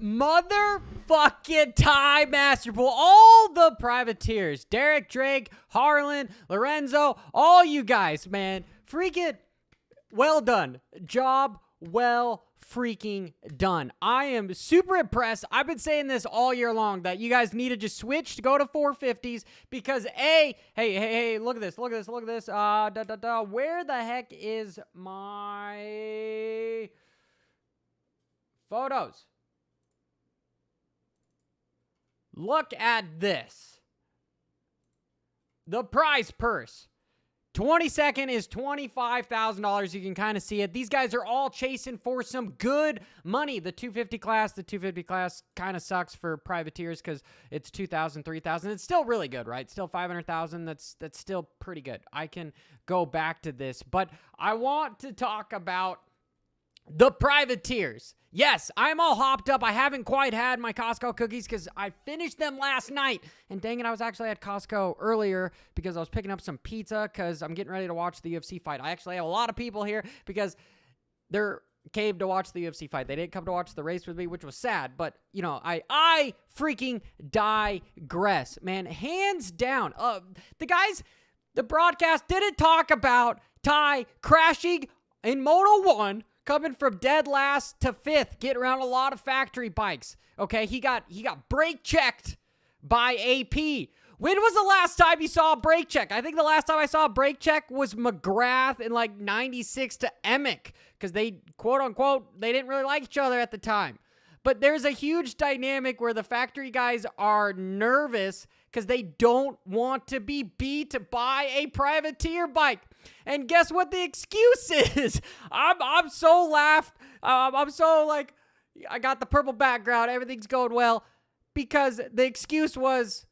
motherfucking Ty Masterpool, all the privateers, Derek, Drake, Harlan, Lorenzo, all you guys, man, freaking well done. Job well freaking done. I am super impressed. I've been saying this all year long that you guys need to just switch to go to 450s because hey, look at this. Where the heck is my photos? Look at this. The prize purse. 22nd is $25,000. You can kind of see it. These guys are all chasing for some good money. The 250 class kind of sucks for privateers because it's 2,000, 3,000. It's still really good, right? Still 500,000. That's still pretty good. I can go back to this, but I want to talk about the privateers. Yes, I'm all hopped up. I haven't quite had my Costco cookies because I finished them last night. And dang it, I was actually at Costco earlier because I was picking up some pizza because I'm getting ready to watch the UFC fight. I actually have a lot of people here because they're came to watch the UFC fight. They didn't come to watch the race with me, which was sad. But, you know, I freaking digress. Man, hands down. The broadcast didn't talk about Ty crashing in Moto 1, coming from dead last to 5th, getting around a lot of factory bikes. Okay, he got brake checked by AP. When was the last time you saw a brake check? I think the last time I saw a brake check was McGrath in like 96 to Emick because they, quote unquote, they didn't really like each other at the time. But there's a huge dynamic where the factory guys are nervous because they don't want to be beat by a privateer bike. And guess what the excuse is? I'm so laughed. I'm so like, I got the purple background. Everything's going well. Because the excuse was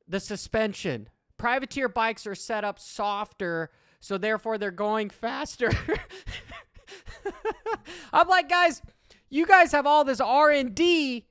the suspension. Privateer bikes are set up softer, so therefore they're going faster. I'm like, guys, you guys have all this R&D.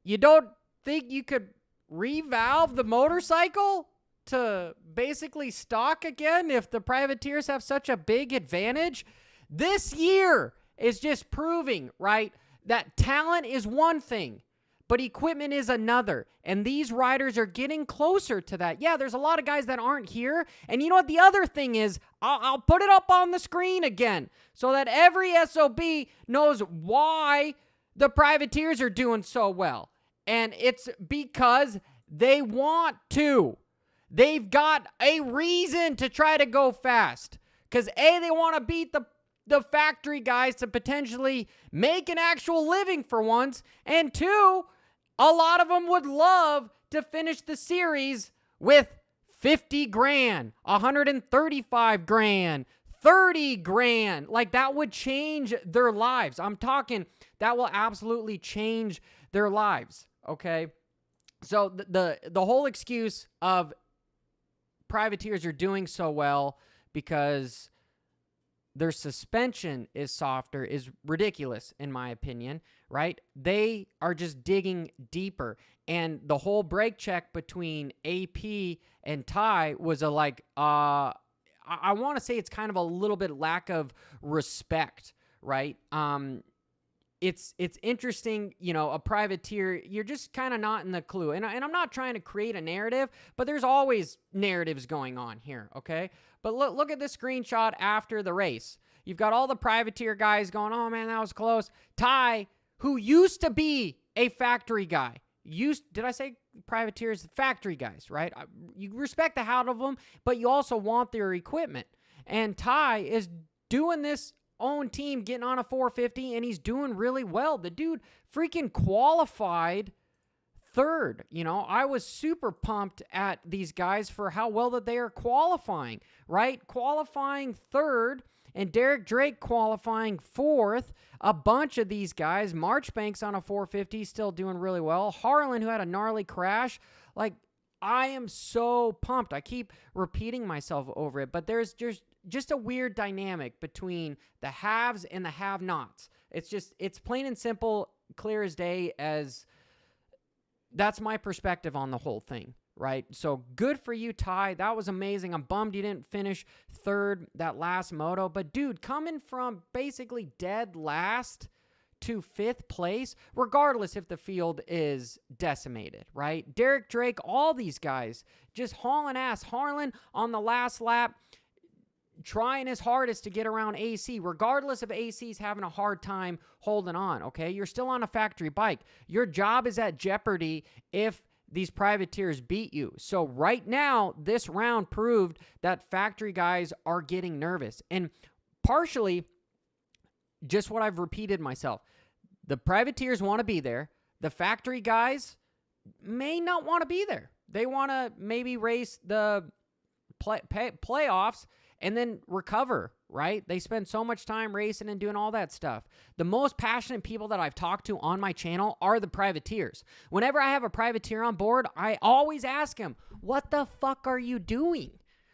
You don't think you could revalve the motorcycle to basically stock again if the privateers have such a big advantage? This year is just proving, right, that talent is one thing, but equipment is another. And these riders are getting closer to that. Yeah, there's a lot of guys that aren't here. And you know what the other thing is? I'll put it up on the screen again so that every SOB knows why the privateers are doing so well. And it's because they want to. They've got a reason to try to go fast. Because A, they want to beat the factory guys to potentially make an actual living for once. And two, a lot of them would love to finish the series with 50 grand, 135 grand, 30 grand. Like, that would change their lives. I'm talking, that will absolutely change their lives, okay? So the whole excuse of privateers are doing so well because their suspension is softer is ridiculous, in my opinion, right? They are just digging deeper. And the whole brake check between AP and Ty was a like, I want to say it's kind of a little bit lack of respect, right? It's interesting, you know, a privateer, you're just kind of not in the clue. And I'm not trying to create a narrative, but there's always narratives going on here, okay? But look at this screenshot after the race. You've got all the privateer guys going, oh man, that was close. Ty, who used to be a factory guy, did I say privateers? Factory guys, right? You respect the hell out of them, but you also want their equipment. And Ty is doing this own team, getting on a 450, and he's doing really well. The dude freaking qualified third. You know, I was super pumped at these guys for how well that they are qualifying, right? Qualifying third, and Derek Drake qualifying fourth. A bunch of these guys. Marchbank's on a 450, still doing really well. Harlan, who had a gnarly crash. Like, I am so pumped. I keep repeating myself over it, but there's just a weird dynamic between the haves and the have-nots. It's plain and simple, clear as day, as that's my perspective on the whole thing, right? So good for you, Ty. That was amazing. I'm bummed you didn't finish third that last moto, but dude, coming from basically dead last to 5th place, regardless if the field is decimated, right? Derek Drake, all these guys just hauling ass. Harlan on the last lap, trying his hardest to get around AC, regardless of AC's having a hard time holding on, okay? You're still on a factory bike. Your job is at jeopardy if these privateers beat you. So right now, this round proved that factory guys are getting nervous. And partially, just what I've repeated myself, the privateers want to be there. The factory guys may not want to be there. They want to maybe race the playoffs and then recover, right? They spend so much time racing and doing all that stuff. The most passionate people that I've talked to on my channel are the privateers. Whenever I have a privateer on board, I always ask him, what the fuck are you doing?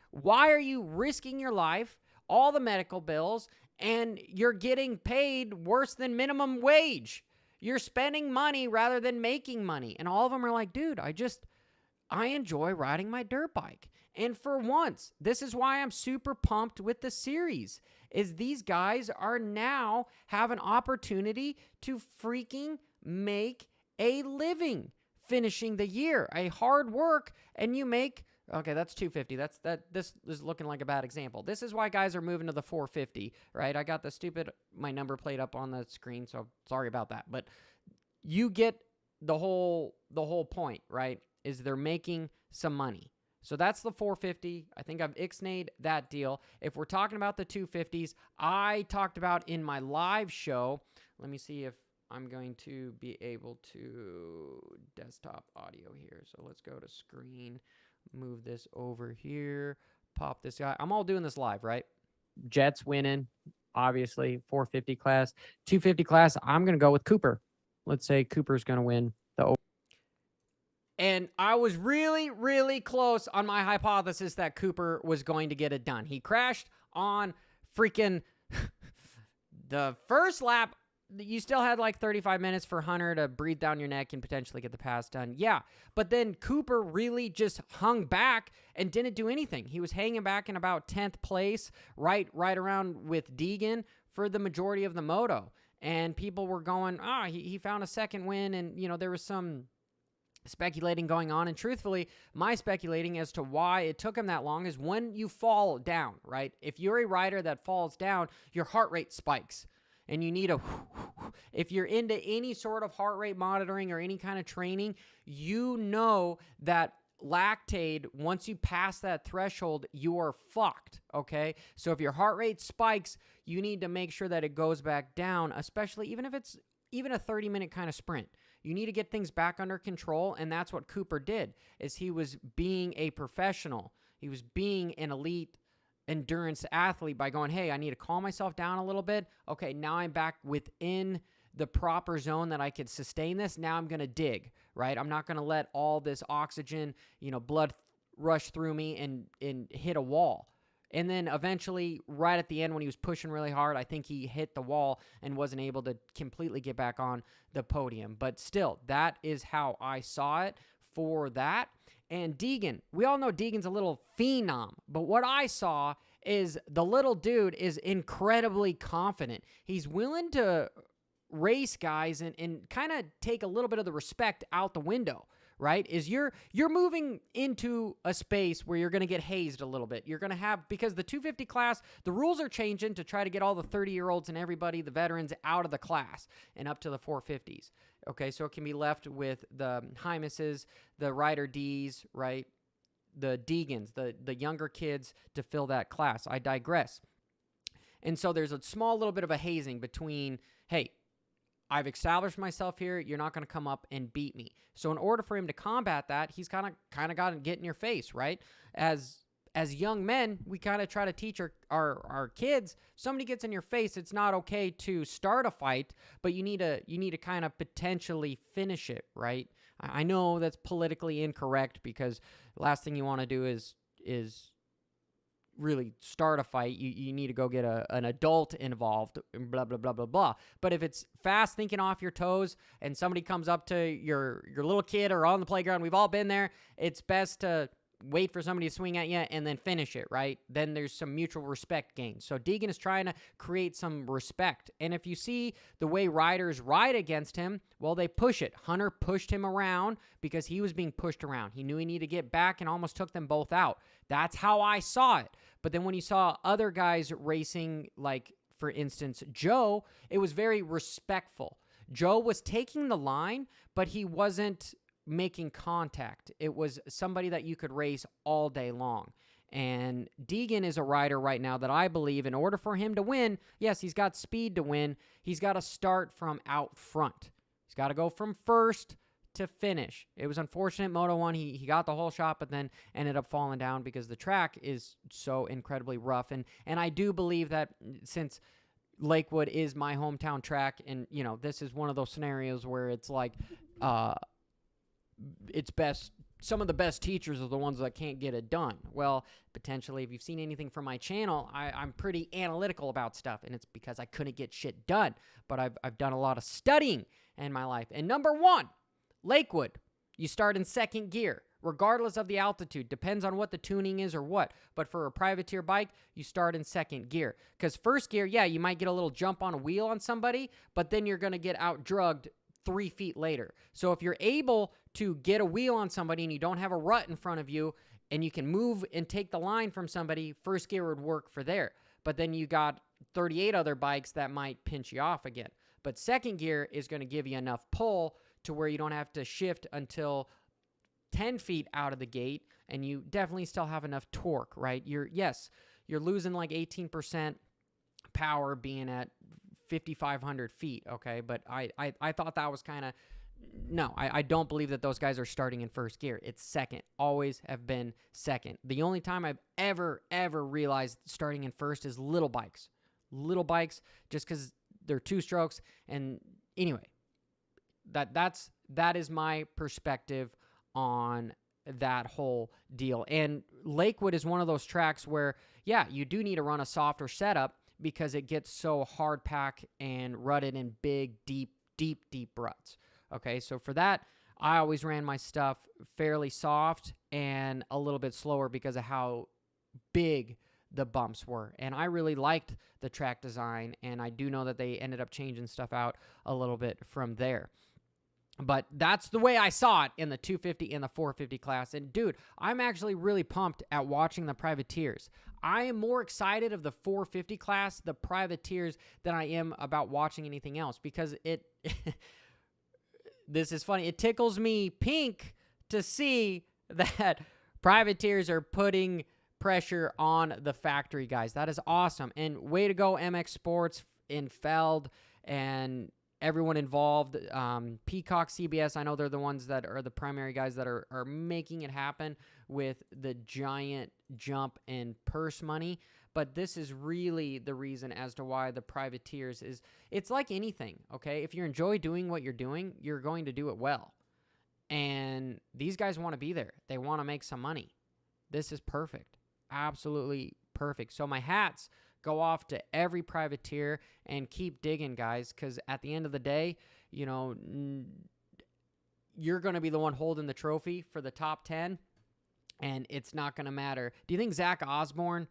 Why are you risking your life, all the medical bills, and you're getting paid worse than minimum wage? You're spending money rather than making money. And all of them are like, dude, I enjoy riding my dirt bike. And for once, this is why I'm super pumped with the series, is these guys are now have an opportunity to freaking make a living finishing the year. A hard work, and you make, okay, that's 250. This is looking like a bad example. This is why guys are moving to the 450, right? I got my number plate up on the screen, so sorry about that. But you get the whole point, right? Is they're making some money. So that's the 450. I think I've ixnayed that deal. If we're talking about the 250s, I talked about in my live show. Let me see if I'm going to be able to desktop audio here. So let's go to screen, move this over here, pop this guy. I'm all doing this live, right? Jets winning, obviously, 450 class. 250 class, I'm going to go with Cooper. Let's say Cooper's going to win the. And I was really, really close on my hypothesis that Cooper was going to get it done. He crashed on freaking the first lap. You still had like 35 minutes for Hunter to breathe down your neck and potentially get the pass done. Yeah, but then Cooper really just hung back and didn't do anything. He was hanging back in about 10th place, right around with Deegan for the majority of the moto. And people were going, he found a second win, and, there was some speculating going on. And truthfully, my speculating as to why it took him that long is when you fall down, right? If you're a rider that falls down, your heart rate spikes. And you need if you're into any sort of heart rate monitoring or any kind of training, you know that lactate, once you pass that threshold, you are fucked, okay? So if your heart rate spikes, you need to make sure that it goes back down, especially even if it's even a 30-minute kind of sprint. You need to get things back under control, and that's what Cooper did, is he was being a professional. He was being an elite endurance athlete by going, hey, I need to calm myself down a little bit. Okay, now I'm back within the proper zone that I could sustain this. Now I'm going to dig, right? I'm not going to let all this oxygen, blood rush through me and hit a wall. And then eventually, right at the end when he was pushing really hard, I think he hit the wall and wasn't able to completely get back on the podium. But still, that is how I saw it for that. And Deegan, we all know Deegan's a little phenom, but what I saw is the little dude is incredibly confident. He's willing to race guys and kind of take a little bit of the respect out the window, right? Is you're moving into a space where you're going to get hazed a little bit. You're going to have, because the 250 class, the rules are changing to try to get all the 30-year-olds and everybody, the veterans, out of the class and up to the 450s. Okay, so it can be left with the Hymases, the Rider Ds, right? The Deegans, the younger kids to fill that class. I digress. And so there's a small little bit of a hazing between, hey, I've established myself here. You're not going to come up and beat me. So in order for him to combat that, he's kind of got to get in your face, right? As young men, we kind of try to teach our kids, somebody gets in your face, it's not okay to start a fight, but you need to kind of potentially finish it, right? I know that's politically incorrect, because the last thing you want to do is really start a fight. You need to go get an adult involved, and blah, blah, blah, blah, blah. But if it's fast thinking off your toes and somebody comes up to your little kid or on the playground, we've all been there, it's best to wait for somebody to swing at you and then finish it, right? Then there's some mutual respect gained. So Deegan is trying to create some respect. And if you see the way riders ride against him, well, they push it. Hunter pushed him around because he was being pushed around. He knew he needed to get back and almost took them both out. That's how I saw it. But then when you saw other guys racing, like, for instance, Joe, it was very respectful. Joe was taking the line, but he wasn't making contact. It was somebody that you could race all day long. And Deegan is a rider right now that I believe in order for him to win, yes, he's got speed to win. He's got to start from out front. He's got to go from first to finish. It was unfortunate, Moto 1, he got the whole shot, but then ended up falling down because the track is so incredibly rough. And I do believe that since Lakewood is my hometown track, and, you know, this is one of those scenarios where it's like, it's best, some of the best teachers are the ones that can't get it done. Well, potentially, if you've seen anything from my channel, I'm pretty analytical about stuff, and it's because I couldn't get shit done. But I've done a lot of studying in my life. And number one, Lakewood, you start in second gear, regardless of the altitude. Depends on what the tuning is or what. But for a privateer bike, you start in second gear. Because first gear, yeah, you might get a little jump on a wheel on somebody, but then you're going to get out-drugged 3 feet later. So if you're able to get a wheel on somebody and you don't have a rut in front of you and you can move and take the line from somebody, first gear would work for there. But then you got 38 other bikes that might pinch you off again. But second gear is going to give you enough pull to where you don't have to shift until 10 feet out of the gate, and you definitely still have enough torque, right? You're losing like 18% power being at 5,500 feet, okay? But I thought that was kind of, no, I don't believe that those guys are starting in first gear. It's second. Always have been second. The only time I've ever realized starting in first is little bikes. Little bikes, just because they're two strokes. And anyway, that is my perspective on that whole deal. And Lakewood is one of those tracks where, yeah, you do need to run a softer setup because it gets so hard pack and rutted in big, deep ruts. Okay, so for that, I always ran my stuff fairly soft and a little bit slower because of how big the bumps were. And I really liked the track design, and I do know that they ended up changing stuff out a little bit from there. But that's the way I saw it in the 250 and the 450 class. And, dude, I'm actually really pumped at watching the privateers. I am more excited of the 450 class, the privateers, than I am about watching anything else because it... This is funny. It tickles me pink to see that privateers are putting pressure on the factory guys. That is awesome. And way to go, MX Sports, in Feld, and everyone involved. Peacock, CBS, I know they're the ones that are the primary guys that are making it happen with the giant jump in purse money. But this is really the reason as to why the privateers is, it's like anything, okay? If you enjoy doing what you're doing, you're going to do it well. And these guys want to be there. They want to make some money. This is perfect. Absolutely perfect. So my hats go off to every privateer, and keep digging, guys, because at the end of the day, you know, you're going to be the one holding the trophy for the top 10, and it's not going to matter. Do you think Zach Osborne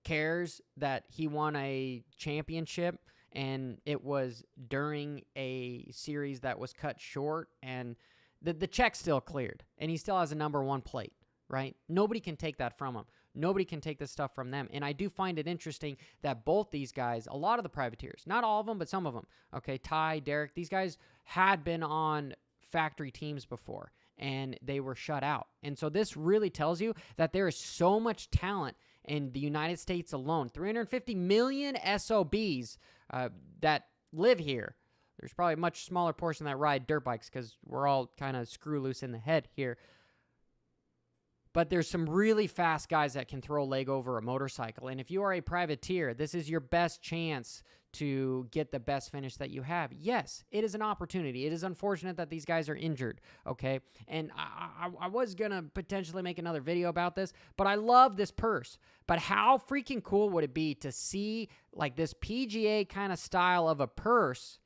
cares that he won a championship and it was during a series that was cut short, and the check still cleared and he still has a number 1 plate, right? Nobody can take that from him. Nobody can take this stuff from them. And I do find it interesting that both these guys, a lot of the privateers, not all of them, but some of them, okay, Ty, Derek, these guys had been on factory teams before and they were shut out. And so this really tells you that there is so much talent in the United States alone. 350 million SOBs that live here. There's probably a much smaller portion that ride dirt bikes because we're all kind of screw loose in the head here. But there's some really fast guys that can throw a leg over a motorcycle. And if you are a privateer, this is your best chance to get the best finish that you have. Yes, it is an opportunity. It is unfortunate that these guys are injured, okay? And I was going to potentially make another video about this, but I love this purse. But how freaking cool would it be to see like this PGA kind of style of a purse,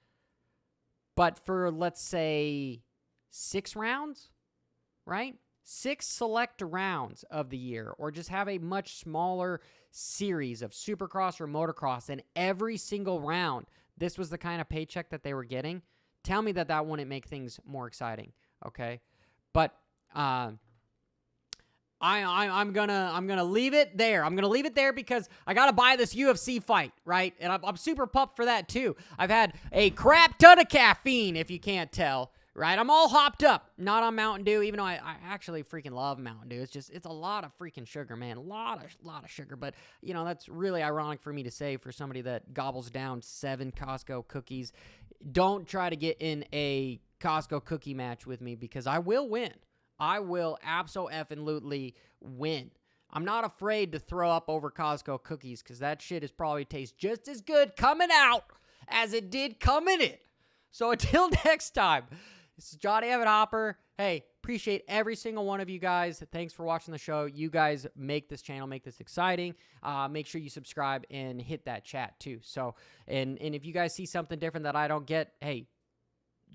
but for, let's say, 6 rounds, right? 6 select rounds of the year, or just have a much smaller series of Supercross or motocross, and every single round, this was the kind of paycheck that they were getting, tell me that wouldn't make things more exciting, okay? But I'm gonna leave it there. I'm gonna leave it there because I gotta buy this UFC fight, right? And I'm super pumped for that too. I've had a crap ton of caffeine, if you can't tell, right? I'm all hopped up, not on Mountain Dew, even though I actually freaking love Mountain Dew. It's a lot of freaking sugar, man. A lot of sugar. But, you know, that's really ironic for me to say for somebody that gobbles down 7 Costco cookies. Don't try to get in a Costco cookie match with me because I will win. I will abso-effing-lutely win. I'm not afraid to throw up over Costco cookies because that shit is probably tastes just as good coming out as it did coming in. So until next time, this is Johnny Evan Hopper. Hey, appreciate every single one of you guys. Thanks for watching the show. You guys make this channel, make this exciting. Make sure you subscribe and hit that chat too. So, and if you guys see something different that I don't get, hey,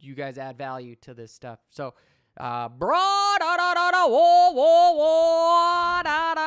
you guys add value to this stuff. So, bra da da da da, whoa, whoa, whoa, da da.